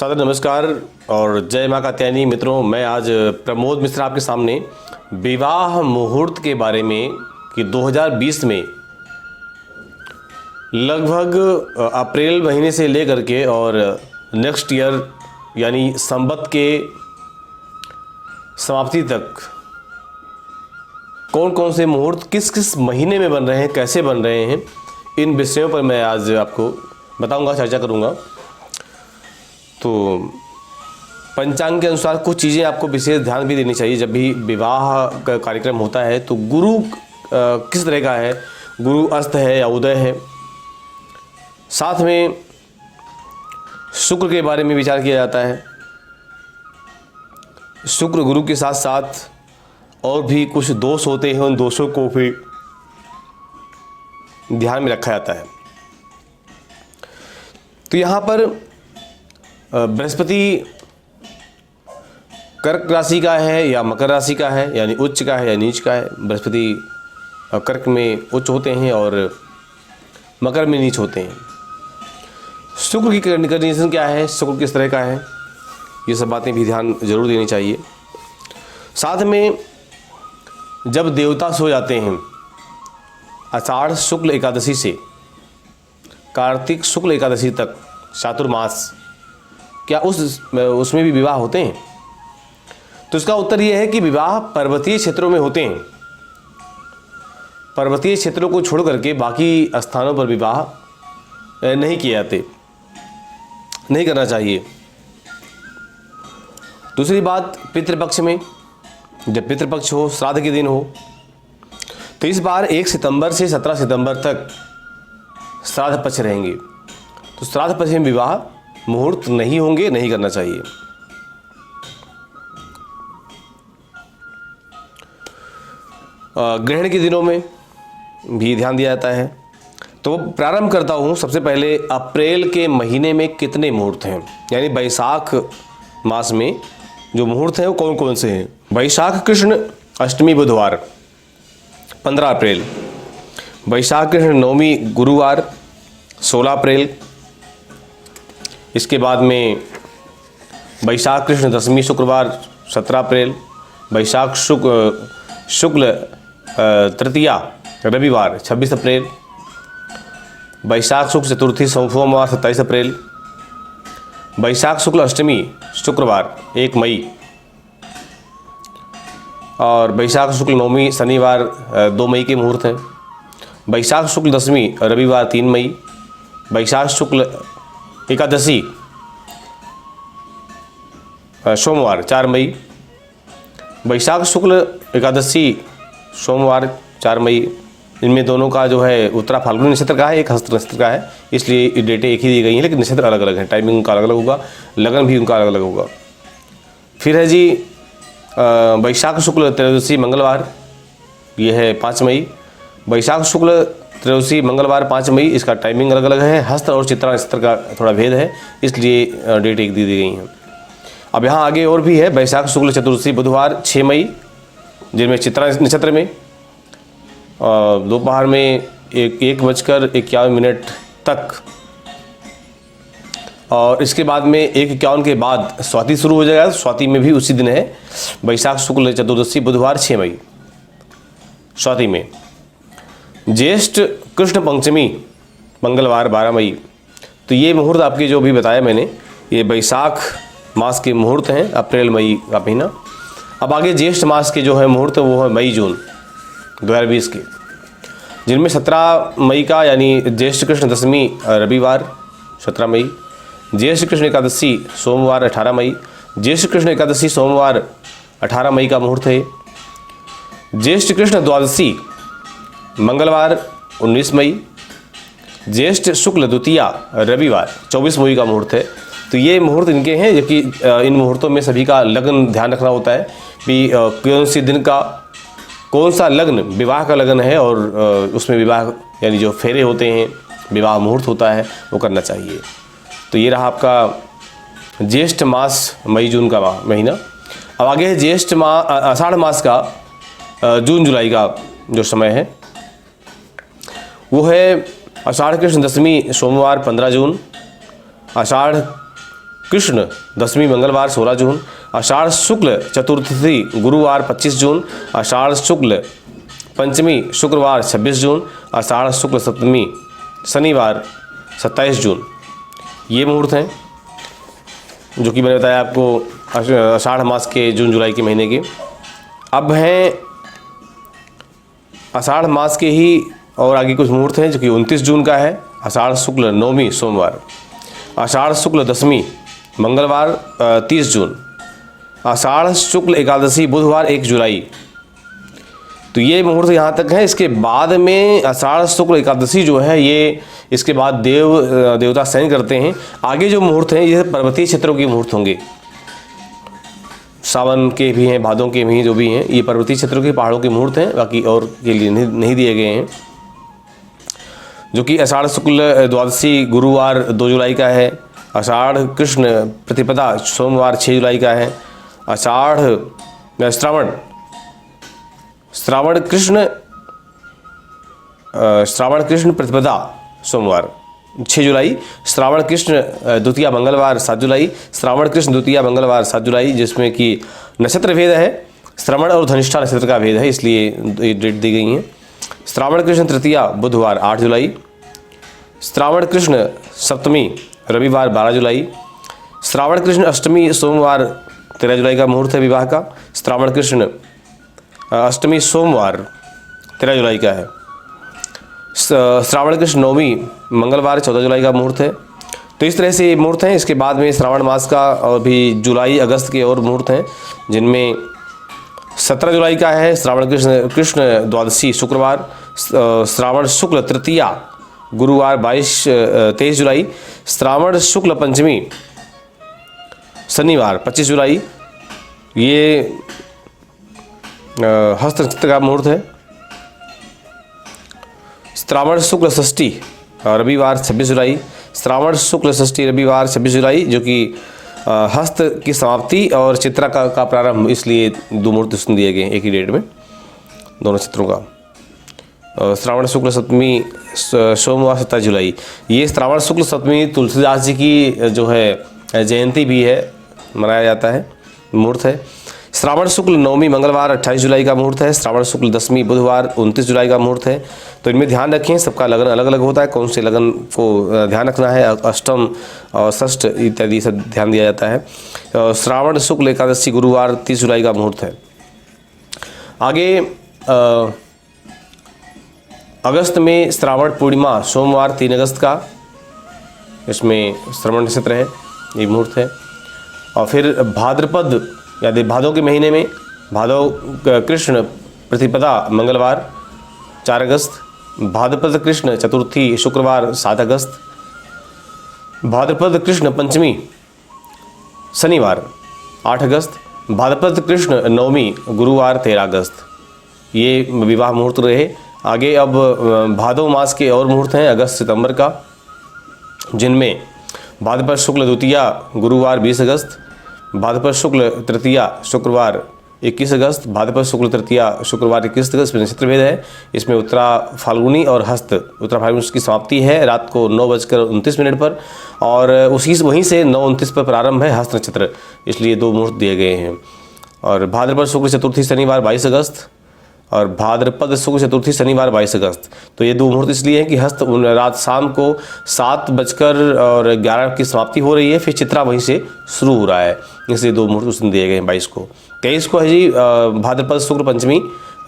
सादर नमस्कार और जय माँ कात्यायनी। मित्रों, मैं आज प्रमोद मिश्रा आपके सामने विवाह मुहूर्त के बारे में कि 2020 में लगभग अप्रैल महीने से लेकर के और नेक्स्ट ईयर यानी संवत के समाप्ति तक कौन कौन से मुहूर्त किस किस महीने में बन रहे हैं, कैसे बन रहे हैं, इन विषयों पर मैं आज आपको बताऊंगा, चर्चा करूंगा। तो पंचांग के अनुसार कुछ चीज़ें आपको विशेष ध्यान भी देनी चाहिए। जब भी विवाह का कार्यक्रम होता है तो गुरु किस तरह का है, गुरु अस्त है या उदय है, साथ में शुक्र के बारे में विचार किया जाता है। शुक्र गुरु के साथ साथ और भी कुछ दोष होते हैं, उन दोषों को भी ध्यान में रखा जाता है। तो यहाँ पर बृहस्पति कर्क राशि का है या मकर राशि का है, यानी उच्च का है या नीच का है। बृहस्पति कर्क में उच्च होते हैं और मकर में नीच होते हैं। शुक्र की कंडीशन क्या है, शुक्र किस तरह का है, ये सब बातें भी ध्यान जरूर देनी चाहिए। साथ में जब देवता सो जाते हैं आषाढ़ शुक्ल एकादशी से कार्तिक शुक्ल एकादशी तक चातुर्मास, क्या उसमें भी विवाह होते हैं? तो इसका उत्तर यह है कि विवाह पर्वतीय क्षेत्रों में होते हैं। पर्वतीय क्षेत्रों को छोड़ करके बाकी स्थानों पर विवाह नहीं किए जाते, नहीं करना चाहिए। दूसरी बात, पितृपक्ष में जब पितृपक्ष हो, श्राद्ध के दिन हो, तो इस बार 1 सितंबर से 17 सितंबर तक श्राद्ध पक्ष रहेंगे। तो श्राद्ध पक्ष में विवाह मुहूर्त नहीं होंगे, नहीं करना चाहिए। ग्रहण के दिनों में भी ध्यान दिया जाता है। तो प्रारंभ करता हूँ सबसे पहले अप्रैल के महीने में कितने मुहूर्त हैं, यानी वैशाख मास में जो मुहूर्त हैं वो कौन कौन से हैं। वैशाख कृष्ण अष्टमी बुधवार 15 अप्रैल, वैशाख कृष्ण नवमी गुरुवार 16 अप्रैल, इसके बाद में वैशाख कृष्ण दशमी शुक्रवार 17 अप्रैल, वैशाख शुक्ल तृतीया रविवार 26 अप्रैल, वैशाख शुक्ल चतुर्थी सोमवार 27 अप्रैल, वैशाख शुक्ल अष्टमी शुक्रवार 1 मई, और वैशाख शुक्ल नवमी शनिवार 2 मई के मुहूर्त हैं। वैशाख शुक्ल दशमी रविवार 3 मई, वैशाख शुक्ल एकादशी सोमवार 4 मई, वैशाख शुक्ल एकादशी सोमवार 4 मई। इनमें दोनों का जो है उत्तरा फाल्गुनी नक्षत्र का है, एक हस्त नक्षत्र का है, इसलिए डेटें एक ही दी गई हैं, लेकिन नक्षत्र अलग अलग हैं, टाइमिंग उनका अलग अलग होगा, लगन भी उनका अलग अलग होगा। फिर है जी वैशाख शुक्ल त्रयोदशी मंगलवार, ये है 5 मई, वैशाख शुक्ल त्रयोदशी मंगलवार 5 मई, इसका टाइमिंग अलग अलग है। हस्त और चित्रा नक्षत्र का थोड़ा भेद है, इसलिए डेट एक दी गई हैं। अब यहाँ आगे और भी है, वैशाख शुक्ल चतुर्दशी बुधवार 6 मई, जिनमें चित्रा नक्षत्र में दोपहर में 1:51 तक, और इसके बाद में 1:51 के बाद स्वाति शुरू हो जाएगा। स्वाति में भी उसी दिन है, वैशाख शुक्ल चतुर्दशी बुधवार 6 मई स्वाति में। ज्येष्ठ कृष्ण पंचमी मंगलवार 12 मई। तो ये मुहूर्त आपके जो भी बताया मैंने, ये वैशाख मास के मुहूर्त हैं, अप्रैल मई का महीना। अब आगे ज्येष्ठ मास के जो है मुहूर्त वो है मई जून 2020 के, जिनमें 17 मई का यानी ज्येष्ठ कृष्ण दशमी रविवार 17 मई, ज्येष्ठ कृष्ण एकादशी सोमवार 18 मई, ज्येष्ठ कृष्ण एकादशी सोमवार 18 मई का मुहूर्त है। ज्येष्ठ कृष्ण द्वादशी मंगलवार 19 मई, ज्येष्ठ शुक्ल द्वितीया रविवार 24 मई का मुहूर्त है। तो ये मुहूर्त इनके हैं, जबकि इन मुहूर्तों में सभी का लगन ध्यान रखना होता है कि कौन सी दिन का कौन सा लग्न विवाह का लगन है, और उसमें विवाह यानी जो फेरे होते हैं, विवाह मुहूर्त होता है, वो करना चाहिए। तो ये रहा आपका ज्येष्ठ मास मई जून का महीना। अब आगे है ज्येष्ठ आषाढ़ मास का जून जुलाई का जो समय है, वो है आषाढ़ कृष्ण दशमी सोमवार 15 जून, आषाढ़ कृष्ण दशमी मंगलवार 16 जून, आषाढ़ शुक्ल चतुर्थी गुरुवार 25 जून, आषाढ़ शुक्ल पंचमी शुक्रवार 26 जून, आषाढ़ शुक्ल सप्तमी शनिवार 27 जून। ये मुहूर्त हैं जो कि मैंने बताया आपको आषाढ़ मास के जून जुलाई के महीने के। अब हैं आषाढ़ मास के ही और आगे कुछ मुहूर्त हैं जो कि 29 जून का है, आषाढ़ शुक्ल नवमी सोमवार, आषाढ़ शुक्ल दशमी मंगलवार 30 जून, आषाढ़ शुक्ल एकादशी बुधवार 1 जुलाई। तो ये मुहूर्त यहाँ तक है। इसके बाद में आषाढ़ शुक्ल एकादशी जो है ये इसके बाद देवता शयन करते हैं। आगे जो मुहूर्त हैं ये पर्वतीय क्षेत्रों के मुहूर्त होंगे, सावन के भी हैं, भादों के भी जो भी हैं, ये पर्वतीय क्षेत्रों के पहाड़ों के मुहूर्त हैं, बाकी और के लिए नहीं दिए गए हैं। जो कि आषाढ़ शुक्ल द्वादशी गुरुवार 2 जुलाई का है, आषाढ़ कृष्ण प्रतिपदा सोमवार 6 जुलाई का है, आषाढ़ श्रावण कृष्ण प्रतिपदा सोमवार 6 जुलाई, श्रावण कृष्ण द्वितीया मंगलवार 7 जुलाई, श्रावण कृष्ण द्वितीया मंगलवार 7 जुलाई, जिसमें कि नक्षत्र भेद है, श्रवण और धनिष्ठा नक्षत्र का भेद है, इसलिए ये डेट दी गई है। श्रावण कृष्ण तृतीया बुधवार 8 जुलाई, श्रावण कृष्ण सप्तमी रविवार 12 जुलाई, श्रावण कृष्ण अष्टमी सोमवार 13 जुलाई का मुहूर्त है विवाह का, श्रावण कृष्ण अष्टमी सोमवार 13 जुलाई का है, श्रावण कृष्ण नवमी मंगलवार 14 जुलाई का मुहूर्त है। तो इस तरह से ये मुहूर्त हैं। इसके बाद में श्रावण मास का और भी जुलाई अगस्त के और मुहूर्त हैं, जिनमें 17 जुलाई का है श्रावण कृष्ण द्वादशी शुक्रवार, श्रावण शुक्ल तृतीया गुरुवार 23 जुलाई, श्रावण शुक्ल पंचमी शनिवार 25 जुलाई। ये हस्त नक्षत्र का मुहूर्त है। श्रावण शुक्ल षष्ठी रविवार 26 जुलाई, श्रावण शुक्ल षष्ठी रविवार 26 जुलाई, जो कि हस्त की समाप्ति और चित्रा का प्रारंभ, इसलिए 2 मुहूर्त इसमें दिए गए एक ही डेट में दोनों चित्रों का। श्रावण शुक्ल सप्तमी सोमवार 27 जुलाई। ये श्रावण शुक्ल सप्तमी तुलसीदास जी की जो है जयंती भी है, मनाया जाता है, मुहूर्त है। श्रावण शुक्ल नवमी मंगलवार 28 जुलाई का मुहूर्त है, श्रावण शुक्ल दशमी बुधवार 29 जुलाई का मुहूर्त है। तो इनमें ध्यान रखें, सबका लगन अलग अलग होता है, कौन से लगन को ध्यान रखना है, अष्टम और षष्ठ इत्यादि सब ध्यान दिया जाता है। श्रावण शुक्ल एकादशी गुरुवार 30 जुलाई का मुहूर्त है। आगे अगस्त में श्रावण पूर्णिमा सोमवार 3 अगस्त का, इसमें श्रवण नक्षत्र है, ये मुहूर्त है। और फिर भाद्रपद यानी भादों के महीने में भादव कृष्ण प्रतिपदा मंगलवार 4 अगस्त, भाद्रपद कृष्ण चतुर्थी शुक्रवार 7 अगस्त, भाद्रपद कृष्ण पंचमी शनिवार 8 अगस्त, भाद्रपद कृष्ण नवमी गुरुवार 13 अगस्त। ये विवाह मुहूर्त रहे। आगे अब भादव मास के और मुहूर्त हैं अगस्त सितंबर का, जिनमें भाद्रपद शुक्ल द्वितीया गुरुवार 20 अगस्त, भाद्रपद शुक्ल तृतीया शुक्रवार 21 अगस्त, भाद्रपद शुक्ल तृतीया शुक्रवार 21 अगस्त। नक्षत्र भेद है इसमें, उत्तरा फाल्गुनी और हस्त। उत्तरा फाल्गुनी की समाप्ति है रात को 9:29 पर, और वहीं से 9:29 पर प्रारंभ है हस्त नक्षत्र, इसलिए 2 मुहूर्त दिए गए हैं। और भाद्रपद शुक्ल चतुर्थी शनिवार 22 अगस्त और भाद्रपद शुक्ल चतुर्थी शनिवार 22 अगस्त। तो ये 2 मुहूर्त इसलिए हैं कि हस्त रात शाम को 7:11 की समाप्ति हो रही है, फिर चित्रा वहीं से शुरू हो रहा है, इसलिए 2 मुहूर्त उसने दिए गए हैं 22 को। 23 को है जी भाद्रपद शुक्ल पंचमी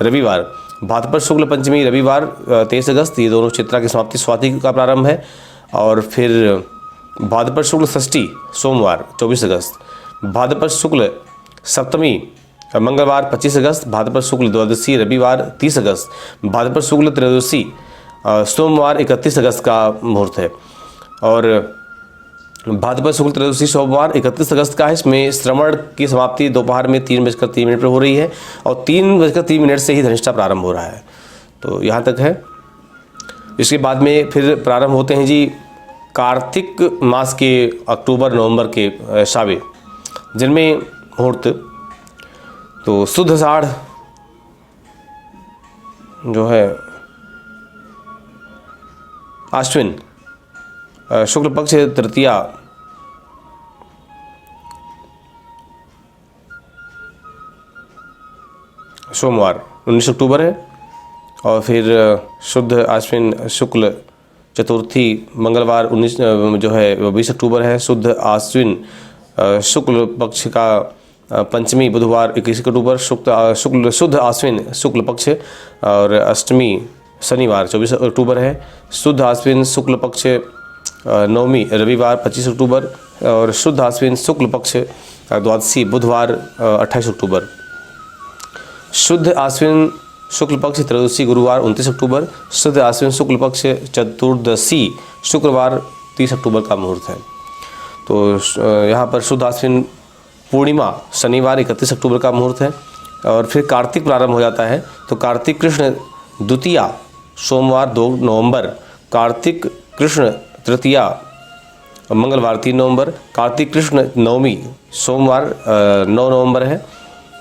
रविवार, भाद्रपद शुक्ल पंचमी रविवार 23 अगस्त, ये दोनों चित्रा की समाप्ति स्वाति का प्रारंभ है। और फिर भाद्रपद शुक्ल षष्ठी सोमवार 24 अगस्त, भाद्रपद शुक्ल सप्तमी मंगलवार 25 अगस्त, भाद्रपद शुक्ल द्वादशी रविवार 30 अगस्त, भाद्रपद शुक्ल त्रयोदशी सोमवार 31 अगस्त का मुहूर्त है। और भाद्रपद शुक्ल त्रयोदशी सोमवार 31 अगस्त का है। इसमें श्रवण की समाप्ति दोपहर में 3:03 पर हो रही है और 3:03 से ही धनिष्ठा प्रारंभ हो रहा है। तो यहाँ तक है। इसके बाद में फिर प्रारंभ होते हैं जी कार्तिक मास के अक्टूबर नवंबर के शावे, जिनमें मुहूर्त तो शुद्ध आषाढ़ जो है आश्विन शुक्ल पक्ष तृतीया सोमवार 19 अक्टूबर है। और फिर शुद्ध आश्विन शुक्ल चतुर्थी मंगलवार 19 जो है 20 अक्टूबर है। शुद्ध आश्विन शुक्ल पक्ष का पंचमी बुधवार 21 अक्टूबर। शुद्ध आश्विन शुक्ल पक्ष और अष्टमी शनिवार 24 अक्टूबर है। शुद्ध आश्विन शुक्ल पक्ष नवमी रविवार 25 अक्टूबर और शुद्ध आश्विन शुक्ल पक्ष द्वादशी बुधवार 28 अक्टूबर। शुद्ध आश्विन शुक्ल पक्ष त्रयोदशी गुरुवार 29 अक्टूबर। शुद्ध आश्विन शुक्ल पक्ष चतुर्दशी शुक्रवार 30 अक्टूबर का मुहूर्त है। तो यहाँ पर शुद्ध आश्विन पूर्णिमा शनिवार 31 अक्टूबर का मुहूर्त है। और फिर कार्तिक प्रारंभ हो जाता है। तो कार्तिक कृष्ण द्वितीया सोमवार 2 नवंबर, कार्तिक कृष्ण तृतीया मंगलवार 3 नवंबर, कार्तिक कृष्ण नवमी सोमवार 9 नवंबर है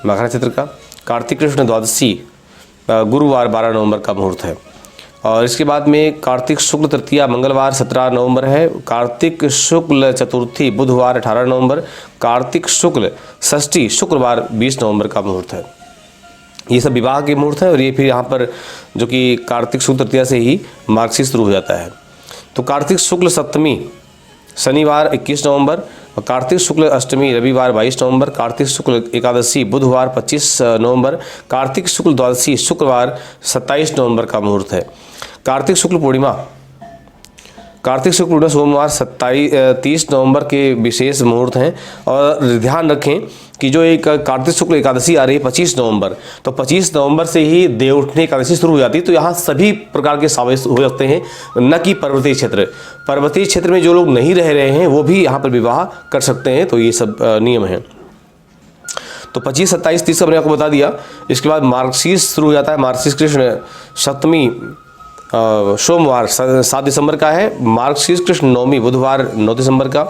मकर नक्षत्र का। कार्तिक कृष्ण द्वादशी गुरुवार 12 नवंबर का मुहूर्त है। और इसके बाद में कार्तिक शुक्ल तृतीया मंगलवार 17 नवंबर है। कार्तिक शुक्ल चतुर्थी बुधवार 18 नवंबर, कार्तिक शुक्ल षष्ठी शुक्रवार 20 नवंबर का मुहूर्त है। ये सब विवाह के मुहूर्त है। और ये फिर यहाँ पर जो कि कार्तिक शुक्ल तृतीया से ही मार्गशीर्ष शुरू हो जाता है। तो कार्तिक शुक्ल सप्तमी शनिवार 21 नवंबर, कार्तिक शुक्ल अष्टमी रविवार 22 नवंबर, कार्तिक शुक्ल एकादशी बुधवार 25 नवंबर, कार्तिक शुक्ल द्वादशी शुक्रवार 27 नवंबर का मुहूर्त है। कार्तिक शुक्ल पूर्णिमा सोमवार 30 नवंबर के विशेष मुहूर्त हैं। और ध्यान रखें कि जो एक कार्तिक शुक्ल एकादशी आ रही है 25 नवंबर, तो 25 नवंबर से ही देवउठनी एकादशी शुरू हो जाती है। तो यहाँ सभी प्रकार के सावे हो सकते हैं, न कि पर्वतीय क्षेत्र में जो लोग नहीं रह रहे हैं वो भी यहाँ पर विवाह कर सकते हैं। तो ये सब नियम हैं। तो 25, 27, 30 का मैंने आपको बता दिया। इसके बाद मार्गशीर्ष शुरू हो जाता है। मार्गशीर्ष कृष्ण सप्तमी सोमवार 7 दिसंबर का है। मार्गशीर्ष कृष्ण नवमी बुधवार 9 दिसंबर का।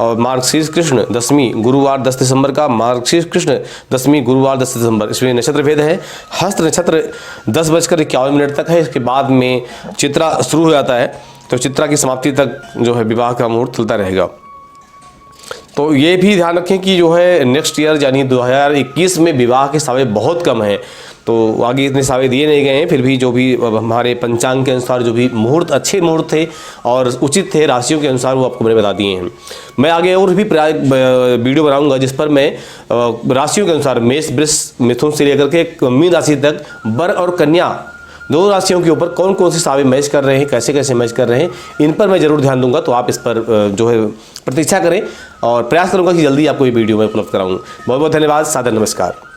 और मार्गशीर्ष कृष्ण दशमी गुरुवार 10 दिसंबर का। मार्गशीर्ष कृष्ण दशमी गुरुवार 10 दिसंबर। इसमें नक्षत्र भेद है। हस्त नक्षत्र 10:51 तक है। इसके बाद में चित्रा शुरू हो जाता है। तो चित्रा की समाप्ति तक जो है विवाह का मुहूर्त चलता रहेगा। तो ये भी ध्यान रखें कि जो है नेक्स्ट ईयर यानी 2021 में विवाह के सावे बहुत कम हैं। तो आगे इतने सावे दिए नहीं गए हैं, फिर भी जो भी हमारे पंचांग के अनुसार जो भी मुहूर्त अच्छे मुहूर्त थे और उचित थे राशियों के अनुसार वो आपको मैंने बता दिए हैं। मैं आगे और भी वीडियो बनाऊंगा जिस पर मैं राशियों के अनुसार मेष वृष मिथुन से लेकर के मीन राशि तक वर और कन्या दोनों राशियों के ऊपर कौन कौन से सावे मैच कर रहे हैं, कैसे कैसे मैच कर रहे हैं, इन पर मैं जरूर ध्यान दूंगा। तो आप इस पर जो है प्रतीक्षा करें और प्रयास करूंगा कि जल्दी आपको ये वीडियो मैं उपलब्ध कराऊँ। बहुत बहुत धन्यवाद। सादर नमस्कार।